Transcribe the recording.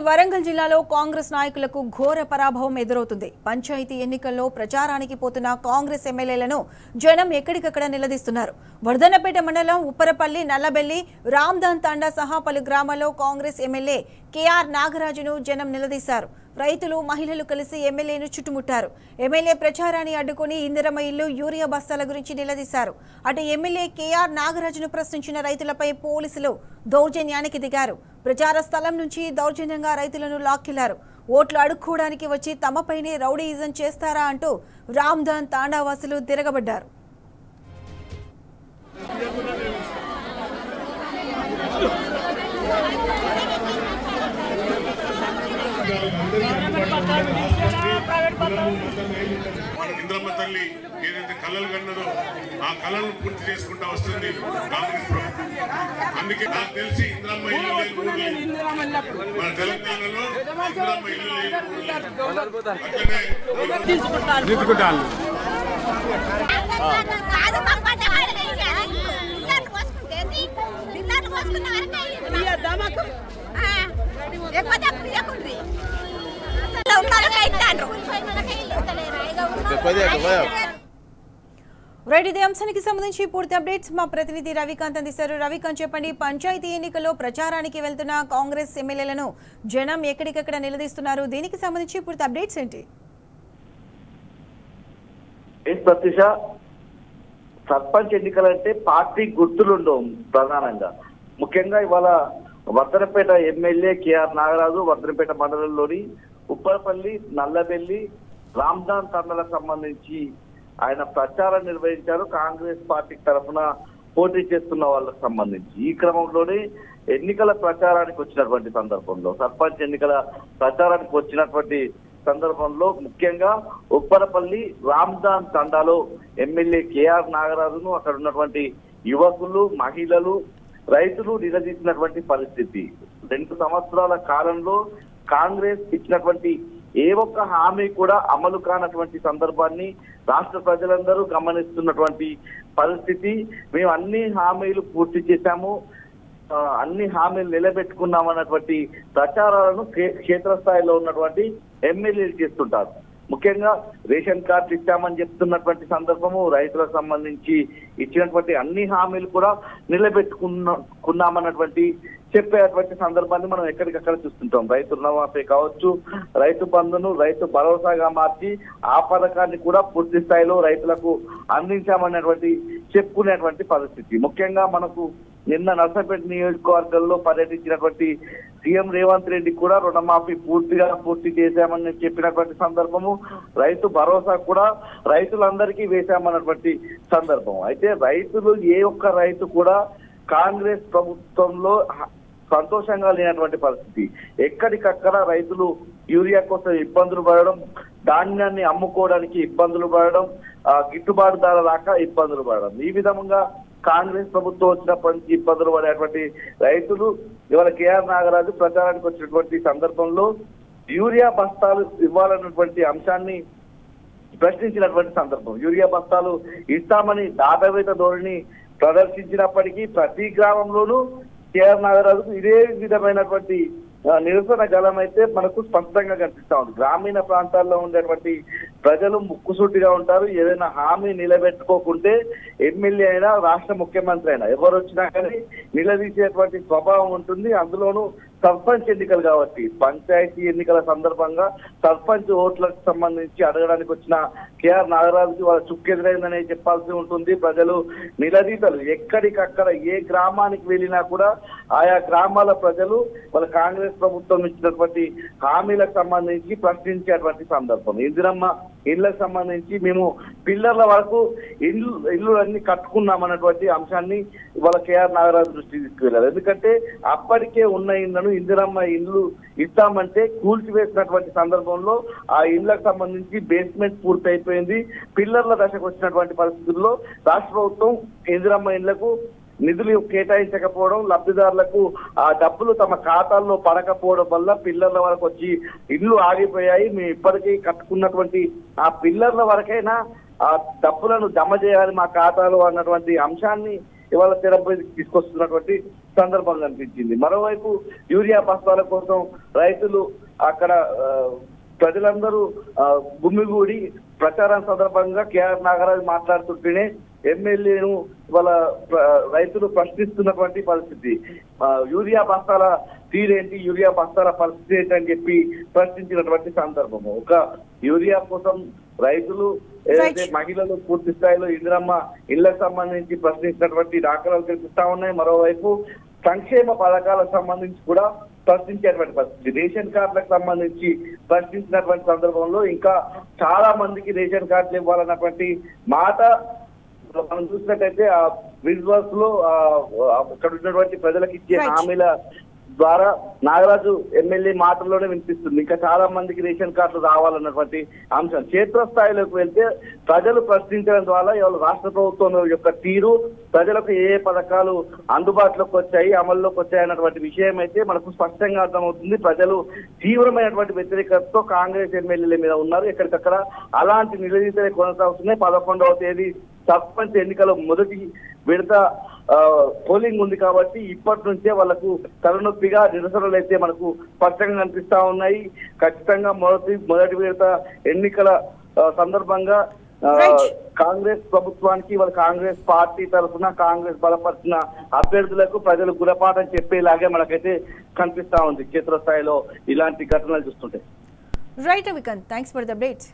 వరంగల్ జిల్లాలో కాంగ్రెస్ నాయకులకు ఘోర పరాభవం ఎదురవుతుంది. పంచాయతీ ఎన్నికల్లో ప్రచారానికి పోతున్న కాంగ్రెస్ ఎమ్మెల్యేలను జనం ఎక్కడికక్కడ నిలదీస్తున్నారు. వర్ధన్నపేట మండలం ఉప్పరపల్లి, నల్లబెల్లి, రామ్దాన్ తాండా సహా పలు గ్రామాల్లో కాంగ్రెస్ ఎమ్మెల్యే కేఆర్ నాగరాజును జనం నిలదీశారు. రైతులు, మహిళలు కలిసి ఎమ్మెల్యేను చుట్టుముట్టారు. ఎమ్మెల్యే ప్రచారాన్ని అడ్డుకుని ఇందిరమ్మ ఇల్లు, యూరియా బస్తాల గురించి నిలదీశారు. అటు ఎమ్మెల్యే కేఆర్ నాగరాజును ప్రశ్నించిన రైతులపై పోలీసులు దౌర్జన్యానికి దిగారు. ప్రచార స్థలం నుంచి దౌర్జన్యంగా రైతులను లాక్కెళ్లారు. ఓట్లు అడుక్కోవడానికి వచ్చి తమపైనే రౌడీయిజం చేస్తారా అంటూ రామ్దాన్ తాండావాసులు తిరగబడ్డారు. ఇంద్రమ్మ తల్లి ఏదైతే కళలు కన్నదో ఆ కళలను పూర్తి చేసుకుంటా వస్తుంది కాంగ్రెస్ ప్రభుత్వం. అందుకే నాకు తెలిసి ఇంద్రమ్మ ఇల్లు లేని ఊరు లేదు మన తెలంగాణలో. ఇంద్రమ్మ ఇల్లు లేని ఊరు లేదు. రైట్, ఇదే అంశానికి సంబంధించి పూర్తి అప్డేట్స్ మా ప్రతినిధి రవికాంత్ అందిస్తారు. రవికాంత్, చెప్పండి, పంచాయతీ ఎన్నికల్లో ప్రచారానికి వెళ్తున్న కాంగ్రెస్ ఎమ్మెల్యేలను జనం ఎక్కడికక్కడ నిలదీస్తున్నారు. దీనికి సంబంధించి పూర్తి అప్డేట్స్ ఏంటి? ప్రత్యూష, సర్పంచ్ ఎన్నికలంటే పార్టీ గుర్తులుండవు ప్రధానంగా. ముఖ్యంగా ఇవాళ వర్ధనపేట ఎమ్మెల్యే కేఆర్ నాగరాజు వర్ధనపేట మండలంలోని ఉప్పరపల్లి, నల్లబెల్లి, రామ్దాన్ తండలకు సంబంధించి ఆయన ప్రచారం నిర్వహించారు. కాంగ్రెస్ పార్టీ తరఫున పోటీ చేస్తున్న వాళ్ళకు సంబంధించి ఈ క్రమంలోనే ఎన్నికల ప్రచారానికి వచ్చినటువంటి సందర్భంలో, సర్పంచ్ ఎన్నికల ప్రచారానికి వచ్చినటువంటి సందర్భంలో ముఖ్యంగా ఉప్పరపల్లి, రామ్దాన్ తండాలో ఎమ్మెల్యే కేఆర్ నాగరాజును అక్కడ ఉన్నటువంటి యువకులు, మహిళలు, రైతులు నిలదీసినటువంటి పరిస్థితి. 2 సంవత్సరాల కాలంలో కాంగ్రెస్ ఇచ్చినటువంటి ఏ ఒక్క హామీ కూడా అమలు కానటువంటి సందర్భాన్ని రాష్ట్ర ప్రజలందరూ గమనిస్తున్నటువంటి పరిస్థితి. మేము అన్ని హామీలు పూర్తి చేశాము, అన్ని హామీలు నిలబెట్టుకున్నామన్నటువంటి ప్రచారాలను క్షేత్రస్థాయిలో ఉన్నటువంటి ఎమ్మెల్యేలు చేస్తుంటారు. ముఖ్యంగా రేషన్ కార్డు ఇచ్చామని చెప్తున్నటువంటి సందర్భము, రైతులకు సంబంధించి ఇచ్చినటువంటి అన్ని హామీలు కూడా నిలబెట్టుకున్నామన్నటువంటి చెప్పేటువంటి సందర్భాన్ని మనం ఎక్కడికక్కడ చూస్తుంటాం. రైతు రుణమాఫీ కావచ్చు, రైతు బంధును రైతు భరోసాగా మార్చి ఆ పథకాన్ని కూడా పూర్తి స్థాయిలో రైతులకు అందించామన్నటువంటి చెప్పుకునేటువంటి పరిస్థితి. ముఖ్యంగా మనకు నిన్న నర్సంపేట నియోజకవర్గంలో పర్యటించినటువంటి సీఎం రేవంత్ రెడ్డి కూడా రుణమాఫీ పూర్తి చేశామని చెప్పినటువంటి సందర్భము, రైతు భరోసా కూడా రైతులందరికీ వేశామన్నటువంటి సందర్భం. అయితే రైతులు ఏ ఒక్క రైతు కూడా కాంగ్రెస్ ప్రభుత్వంలో సంతోషంగా లేనటువంటి పరిస్థితి. ఎక్కడికక్కడ రైతులు యూరియా కోసం ఇబ్బందులు పడడం, ధాన్యాన్ని అమ్ముకోవడానికి ఇబ్బందులు పడడం, గిట్టుబాటు ధర రాక ఇబ్బందులు పడడం, ఈ విధంగా కాంగ్రెస్ ప్రభుత్వం వచ్చినప్పటి నుంచి ఇబ్బందులు పడేటువంటి రైతులు ఇవాళ కేఆర్ నాగరాజు ప్రచారానికి వచ్చినటువంటి సందర్భంలో యూరియా బస్తాలు ఇవ్వాలన్నటువంటి అంశాన్ని ప్రశ్నించినటువంటి సందర్భం. యూరియా బస్తాలు ఇస్తామని దాటవేత ధోరణి ప్రదర్శించినప్పటికీ ప్రతి గ్రామంలోనూ కేఆర్ నాగరాజుకు ఇదే విధమైనటువంటి నిరసన గలం అయితే మనకు స్పష్టంగా కనిపిస్తా ఉంది. గ్రామీణ ప్రాంతాల్లో ఉండేటువంటి ప్రజలు ముక్కుసూటిగా ఉంటారు. ఏదైనా హామీ నిలబెట్టుకోకుంటే ఎమ్మెల్యే అయినా రాష్ట్ర ముఖ్యమంత్రి అయినా ఎవరు వచ్చినా కానీ నిలదీసేటువంటి స్వభావం ఉంటుంది. అందులోనూ సర్పంచ్ ఎన్నికలు కాబట్టి పంచాయతీ ఎన్నికల సందర్భంగా సర్పంచ్ ఓట్లకు సంబంధించి అడగడానికి వచ్చిన కేఆర్ నాగరాజుకి వాళ్ళ చుక్కెదురైందనే చెప్పాల్సి ఉంటుంది. ప్రజలు నిలదీతలు ఎక్కడికక్కడ ఏ గ్రామానికి వెళ్ళినా కూడా ఆయా గ్రామాల ప్రజలు వాళ్ళ కాంగ్రెస్ ప్రభుత్వం ఇచ్చినటువంటి హామీలకు సంబంధించి ప్రశ్నించేటువంటి సందర్భం. ఇందిరమ్మ ఇళ్లకు సంబంధించి మేము పిల్లర్ల వరకు ఇల్లు అన్ని కట్టుకున్నామన్నటువంటి అంశాన్ని ఇవాళ కేఆర్ నాగరాజు దృష్టికి తీసుకువెళ్ళారు. ఎందుకంటే అప్పటికే ఉన్న ఇళ్లను ఇందిరమ్మ ఇల్లు ఇస్తామంటే కూల్చివేసినటువంటి సందర్భంలో ఆ ఇళ్లకు సంబంధించి బేస్మెంట్ పూర్తి అయిపోయింది. పిల్లర్ల దశకు వచ్చినటువంటి పరిస్థితుల్లో రాష్ట్ర ప్రభుత్వం ఇందిరమ్మ ఇళ్లకు నిధులు కేటాయించకపోవడం, లబ్ధిదారులకు ఆ డబ్బులు తమ ఖాతాల్లో పడకపోవడం వల్ల పిల్లర్ల వరకు వచ్చి ఇల్లు ఆగిపోయాయి. మేము ఇప్పటికీ కట్టుకున్నటువంటి ఆ పిల్లర్ల వరకైనా ఆ డబ్బులను జమ చేయాలి మా ఖాతాలో అన్నటువంటి అంశాన్ని ఇవాళ తెరపై తీసుకొస్తున్నటువంటి సందర్భంగా కనిపించింది. మరోవైపు యూరియా బస్తాల కోసం రైతులు అక్కడ ప్రజలందరూ గుమ్మిగూడి ప్రచారం సందర్భంగా కేఆర్ నాగరాజు మాట్లాడుతుంటేనే ఎమ్మెల్యేను వాళ్ళ రైతులు ప్రశ్నిస్తున్నటువంటి పరిస్థితి. యూరియా బస్తాల తీరేంటి, యూరియా బస్తాల పరిస్థితి ఏంటి అని చెప్పి ప్రశ్నించినటువంటి సందర్భము. ఒక యూరియా కోసం రైతులు ఏదైతే మహిళలు పూర్తి స్థాయిలో ఇందిరమ్మ ఇళ్లకు సంబంధించి ప్రశ్నించినటువంటి దాఖలాలు కనిపిస్తా ఉన్నాయి. మరోవైపు సంక్షేమ పథకాలకు సంబంధించి కూడా ప్రశ్నించేటువంటి పరిస్థితి. రేషన్ కార్డులకు సంబంధించి ప్రశ్నించినటువంటి సందర్భంలో ఇంకా చాలా మందికి రేషన్ కార్డులు ఇవ్వాలన్నటువంటి మాట మనం చూసినట్టయితే ఆ విజువల్స్ లో అక్కడ ఉన్నటువంటి ప్రజలకు ఇచ్చే హామీల ద్వారా నాగరాజు ఎమ్మెల్యే మాటల్లోనే వినిపిస్తుంది. ఇంకా చాలా మందికి రేషన్ కార్డులు రావాలన్నటువంటి అంశం క్షేత్రస్థాయిలోకి వెళ్తే ప్రజలు ప్రశ్నించడం ద్వారా ఇవాళ రాష్ట్ర ప్రభుత్వం యొక్క తీరు, ప్రజలకు ఏ పథకాలు అందుబాటులోకి వచ్చాయి, అమల్లోకి వచ్చాయి అన్నటువంటి విషయం అయితే మనకు స్పష్టంగా అర్థమవుతుంది. ప్రజలు తీవ్రమైనటువంటి వ్యతిరేకతతో కాంగ్రెస్ ఎమ్మెల్యేల మీద ఉన్నారు. ఎక్కడికక్కడ అలాంటి నిలదీతలే కొనసాగుతున్నాయి. 11వ తేదీ సర్పంచ్ ఎన్నికల మొదటి విడత పోలింగ్ ఉంది కాబట్టి ఇప్పటి నుంచే వాళ్ళకు తలనొప్పిగా నిరసనలు అయితే మనకు స్పష్టంగా కనిపిస్తా ఉన్నాయి. ఖచ్చితంగా మొదటి విడత ఎన్నికల సందర్భంగా కాంగ్రెస్ ప్రభుత్వానికి వాళ్ళ కాంగ్రెస్ పార్టీ తరఫున కాంగ్రెస్ బలపరిచిన అభ్యర్థులకు ప్రజలు గుణపాఠం చెప్పేలాగే మనకైతే కనిపిస్తా ఉంది క్షేత్రస్థాయిలో ఇలాంటి ఘటనలు చూస్తుంటే. Right Vikant, thanks for the updates.